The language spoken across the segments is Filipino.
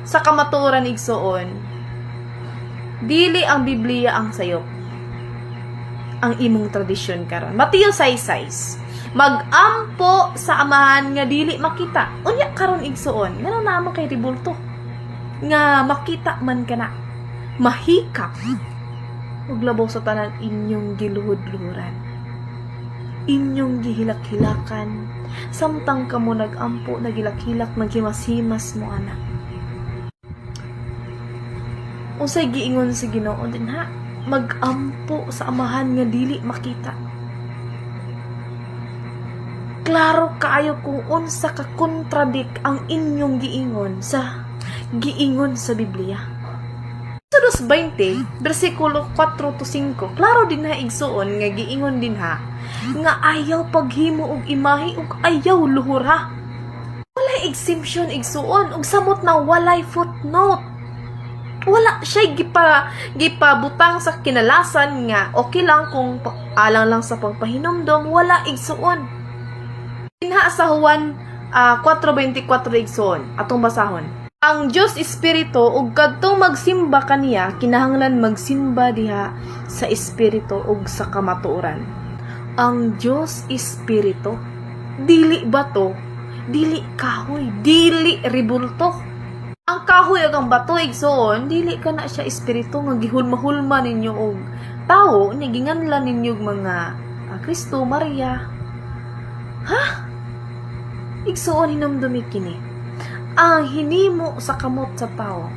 sa kamatuoran igsoon, dili ang Biblia ang sayop, ang imong tradisyon karon. Mateo 6:6. Magampo sa amahan nga dili makita. Unya karon igsoon, ngano naman kay ribulto nga makita man kana, mahikap ug labaw sa tanan inyong giluhod-luhuran, inyong gihilak-hilakan, samtang kamo nagampo nagilak-hilak naghimas-himas mo ana. Unsay giingon si Ginoo dinha? Magampo sa amahan nga dili makita. Klaro kaayo kung unsa ka kontradik ang inyong giingon sa Biblia. Exodus 20, versikulo 4 to 5, klaro din ha igsuon nga giingon din ha, nga ayaw paghimo og imahe ug ayaw luhur ha. Walay exemption igsuon ug samot na walay footnote. Wala siya gipabutang sa kinalasan nga okay lang kung alang lang sa pagpahinomdom, wala igsuon. Dinha sa Juan 4:24 igsuon, atong basahon. Ang Dios Espiritu ug kadtong magsimba kaniya, kinahanglan magsimba diha sa Espiritu ug sa kamatuoran. Ang Dios Espiritu, dili bato, dili kahoy, dili ribulto. Ang kahoy ug ang bato igsoon, dili kana siya espiritu nga gihulma-hulma ninyo og tawo, nya ginganlan ninyo mga Kristo, Maria. Ha? Igsoon hinumdumi kini. Ang hinimo sa kamot sa tao,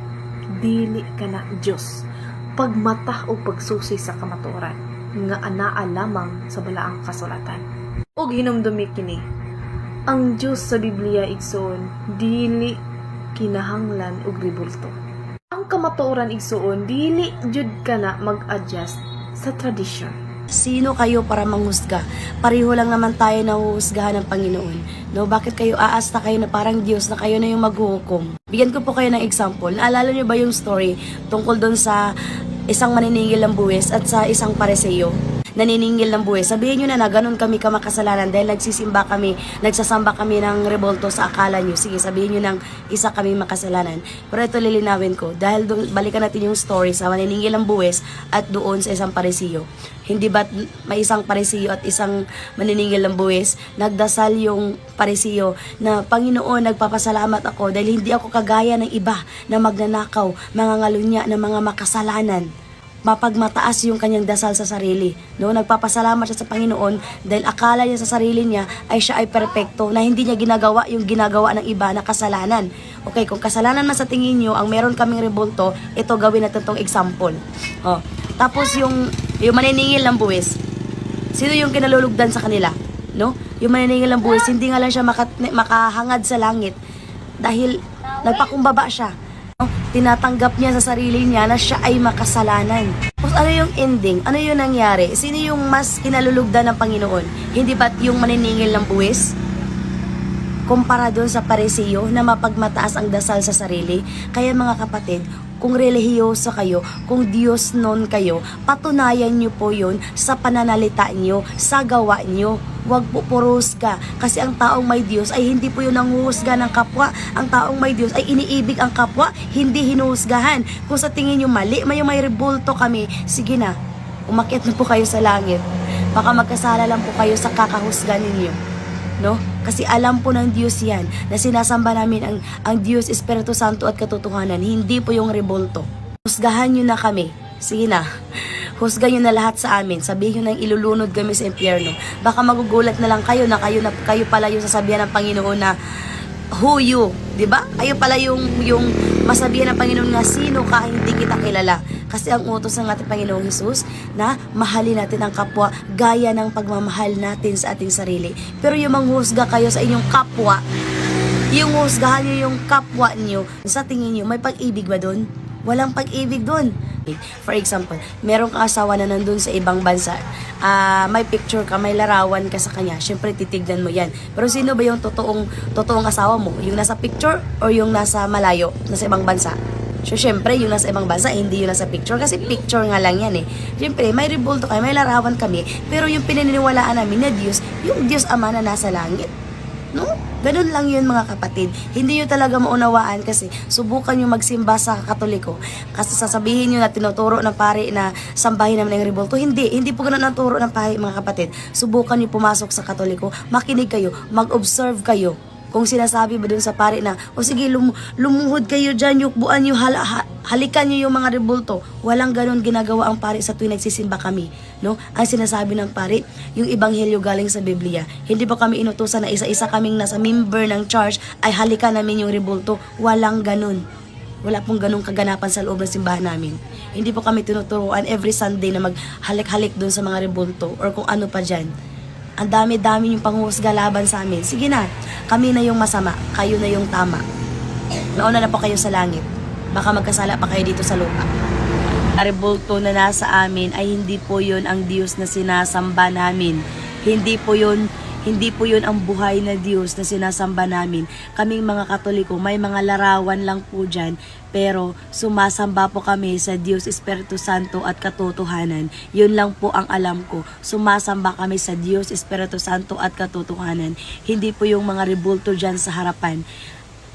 dili kana Dios. Pagmata o pagsusi sa kamatuoran nga anaa lamang sa balaang kasulatan. Og hinumdumi kini. Ang Dios sa Biblia igsoon, dili kinahanglan og ribulto. Ang kamatuoran igsuon, dili jud kana mag-adjust sa tradisyon. Sino kayo para manghusga? Pareho lang naman tayo nahuhusgahan ng Panginoon. No, bakit kayo aasta kayo na parang Diyos na kayo na yung maghuhukom? Bigyan ko po kayo ng example. Naalala niyo ba yung story tungkol doon sa isang maniningil ng buwis at sa isang pareseyo? Naniningil ng buwis. Sabihin nyo na ganun kami kamakasalanan dahil nagsasamba kami ng rebolto sa akala nyo. Sige, sabihin nyo ng isa kami makasalanan. Pero ito lilinawin ko. Dahil balikan natin yung story sa maniningil ng buwis at doon sa isang paresiyo. Hindi ba may isang paresiyo at isang maniningil ng buwis? Nagdasal yung paresiyo na, Panginoon, nagpapasalamat ako dahil hindi ako kagaya ng iba na magnanakaw, mga ngalunya na mga makasalanan. Mapagmataas yung kanyang dasal sa sarili. No? Nagpapasalamat siya sa Panginoon dahil akala niya sa sarili niya ay siya ay perpekto, na hindi niya ginagawa yung ginagawa ng iba na kasalanan. Okay, kung kasalanan na sa tingin niyo ang meron kaming rebulto, ito gawin natin tong example. Oh. Tapos yung maniningil ng buwis, sino yung kinalulugdan sa kanila? No? Yung maniningil ng buwis, hindi nga lang siya makahangad sa langit dahil nagpakumbaba siya. Tinatanggap niya sa sarili niya na siya ay makasalanan. Tapos ano yung ending? Ano yung nangyari? Sino yung mas kinalulugdan ng Panginoon? Hindi ba't yung maniningil ng buwis? Kumpara doon sa paresiyo na mapagmataas ang dasal sa sarili. Kaya mga kapatid, kung relihiyoso kayo, kung Diyos non kayo, patunayan nyo po yun sa pananalita nyo, sa gawa nyo. Huwag po purusga. Kasi ang taong may Diyos ay hindi po yun nanguhusga ng kapwa. Ang taong may Diyos ay iniibig ang kapwa, hindi hinuhusgahan. Kung sa tingin nyo mali, may rebulto kami, sige na, umakyat na po kayo sa langit. Baka magkasala lang po kayo sa kakahusga ninyo. No? Kasi alam po ng Diyos yan na sinasamba namin ang Diyos, Espiritu Santo at katotohanan, hindi po yung rebulto. Husgahan nyo na kami. Sige na. Husgan nyo na lahat sa amin. Sabihin nyo nang ilulunod kami sa impyerno. Baka magugulat na lang kayo na kayo pala yung sasabihan ng Panginoon na who you, di ba? Kayo pala yung masabihan ng Panginoon na sino ka, hindi kita kilala. Kasi ang utos ng ating Panginoong Hesus na mahalin natin ang kapwa gaya ng pagmamahal natin sa ating sarili. Pero yung manghusga kayo sa inyong kapwa, yung husgahan nyo yung kapwa nyo, sa tingin nyo, may pag-ibig ba doon? Walang pag-ibig doon. For example, merong asawa na nandun sa ibang bansa, may picture ka, may larawan ka sa kanya, syempre titignan mo yan. Pero sino ba yung totoong asawa mo? Yung nasa picture or yung nasa malayo, nasa ibang bansa? So, syempre, yung nasa ibang bansa, hindi yung nasa picture. Kasi picture nga lang yan eh. Syempre, may rebulto kayo, may larawan kami. Pero yung pinaniniwalaan namin na Diyos, yung Diyos Ama na nasa langit. No? Ganun lang yun mga kapatid. Hindi nyo talaga maunawaan kasi subukan nyo magsimba sa Katoliko. Kasi sasabihin nyo na tinuturo ng pari na sambahin naman ang rebulto. Hindi po ganun ang turo ng pari mga kapatid. Subukan nyo pumasok sa Katoliko, makinig kayo, mag-observe kayo. Kung sinasabi ba dun sa pari na, o sige, lumuhod kayo dyan, yukbuan nyo, halikan nyo yung mga rebulto. Walang ganun ginagawa ang pari sa tuwing nagsisimba kami. No? Ang sinasabi ng pari, yung ebanghelyo galing sa Biblia. Hindi pa kami inutusan na isa-isa kaming nasa member ng church ay halikan namin yung rebulto. Walang ganun. Wala pong ganung kaganapan sa loob ng simbahan namin. Hindi po kami tinuturuan every Sunday na maghalik-halik dun sa mga rebulto or kung ano pa dyan. Ang dami-dami yung panghuhusga laban sa amin. Sige na, kami na yung masama, kayo na yung tama. Nauna na po kayo sa langit. Baka magkasala pa kayo dito sa lupa. Rebulto na nasa amin ay hindi po yun ang Diyos na sinasamba namin. Hindi po yun ang buhay na Diyos na sinasamba namin. Kaming mga Katoliko, may mga larawan lang po dyan, pero sumasamba po kami sa Diyos, Espiritu Santo at katotohanan. Yun lang po ang alam ko. Sumasamba kami sa Diyos, Espiritu Santo at katotohanan. Hindi po yung mga rebulto dyan sa harapan.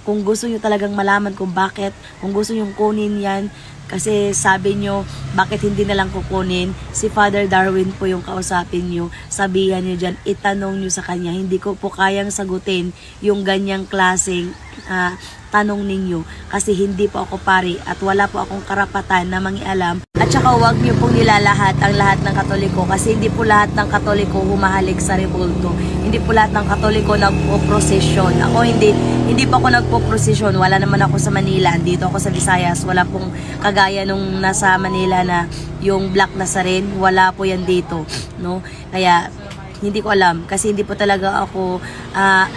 Kung gusto nyo talagang malaman kung bakit, kung gusto nyo kunin yan, kasi sabi nyo, bakit hindi na lang kukunin? Si Father Darwin po yung kausapin nyo. Sabihan nyo dyan, itanong nyo sa kanya. Hindi ko po kayang sagutin yung ganyang klaseng tanong ninyo. Kasi hindi po ako pari at wala po akong karapatan na mangialam. At saka huwag nyo pong nilalahat ang lahat ng Katoliko. Kasi hindi po lahat ng Katoliko humahalik sa rebulto. Hindi po lahat ng Katoliko nagpo-prosesyon. Ako hindi pa ako nagpo-prosesyon. Wala naman ako sa Manila. Dito ako sa Visayas. Wala pong kagaya nung nasa Manila na yung Black Nazarene. Wala po yan dito. No? Kaya hindi ko alam kasi hindi po talaga ako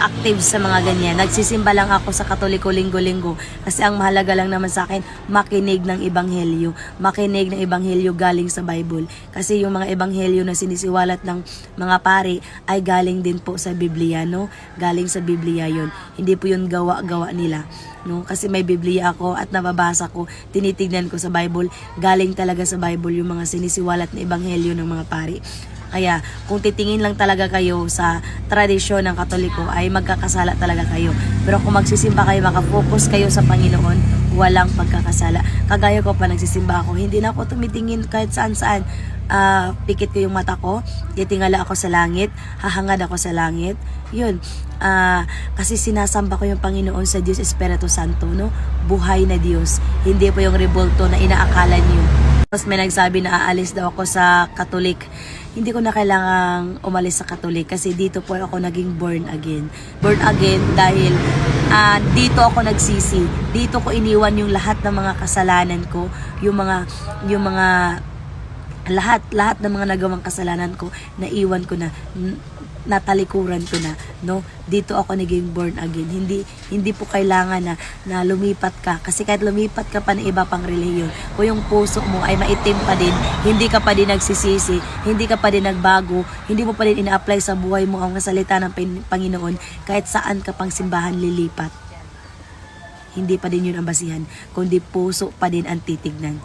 active sa mga ganyan. Nagsisimba lang ako sa Katoliko linggo-linggo kasi ang mahalaga lang naman sa akin makinig ng ebanghelyo. Makinig ng ebanghelyo galing sa Bible. Kasi yung mga ebanghelyo na sinisiwalat ng mga pari ay galing din po sa Biblia, no? Galing sa Biblia yun. Hindi po yun gawa-gawa nila. No? Kasi may Biblia ako at nababasa ko, tinitignan ko sa Bible, galing talaga sa Bible yung mga sinisiwalat na ebanghelyo ng mga pari. Kaya kung titingin lang talaga kayo sa tradisyon ng Katoliko ay magkakasala talaga kayo. Pero kung magsisimba kayo, makafocus kayo sa Panginoon, walang pagkakasala. Kagaya ko pa nagsisimba ako, hindi na ako tumitingin kahit saan-saan. Pikit ko yung mata ko, titingala ako sa langit, hahangad ako sa langit. Yun, kasi sinasamba ko yung Panginoon sa Diyos Espiritu Santo, no? Buhay na Diyos, hindi po yung rebulto na inaakala niyo. Tapos may nagsabi na aalis daw ako sa Katolik. Hindi ko na kailangang umalis sa Katolik kasi dito po ako naging born again. Born again dahil dito ako nagsisi. Dito ko iniwan yung lahat ng mga kasalanan ko, yung mga lahat ng mga nagawang kasalanan ko, naiwan ko na, natalikuran ko na, no? Dito ako naging born again. Hindi po kailangan na lumipat ka kasi kahit lumipat ka pa ng iba pang relihiyon, kung yung puso mo ay maitim pa din, hindi ka pa din nagsisisi, hindi ka pa din nagbago, hindi mo pa din ina-apply sa buhay mo ang salita ng Panginoon, kahit saan ka pang simbahan lilipat, hindi pa din yun ang basihan, kundi puso pa din ang titignan.